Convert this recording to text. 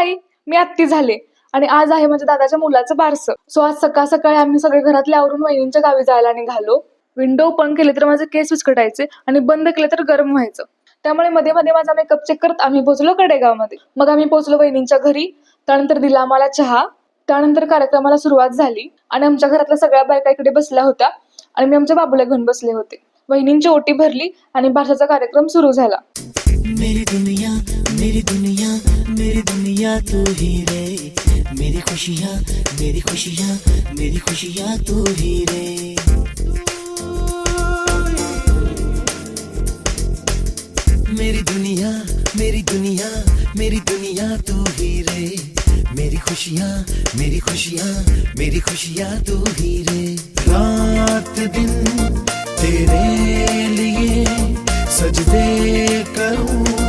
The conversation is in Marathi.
आई, मी आत्ती झाले आणि आज आहे माझ्या दादाच्या मुलाचं बारसं. सो आज सकाळ सकाळी आम्ही सगळे घरातले आवरून वहिनींच्या गावी जायला निघालो. विंडो ओपन केले तर माझे केस विस्कटायचे आणि बंद केले तर गरम व्हायचं. त्यामुळे मध्ये मध्ये माझा मेकअप चेक करत आम्ही पोहोचलो कडेगावमध्ये. मग आम्ही पोहोचलो वहिनींच्या घरी. त्यानंतर दिला आम्हाला चहा. त्यानंतर कार्यक्रमाला सुरुवात झाली आणि आमच्या घरातल्या सगळ्या बायका इकडे बसल्या होत्या आणि मी आमच्या बाबूला घेऊन बसले होते. वहिनींची ओटी भरली आणि बारशाचा कार्यक्रम सुरू झाला. मेरी दुनिया मेरी दुनिया मेरी दुनिया तू ही रे, मेरी खुशियाँ मेरी खुशियाँ मेरी खुशियाँ तू ही रे. मेरी दुनिया मेरी दुनिया मेरी दुनिया तू ही रे, मेरी खुशियाँ मेरी खुशियाँ मेरी खुशियाँ तू ही रे. रात दिन तेरे लिए सजदे करूं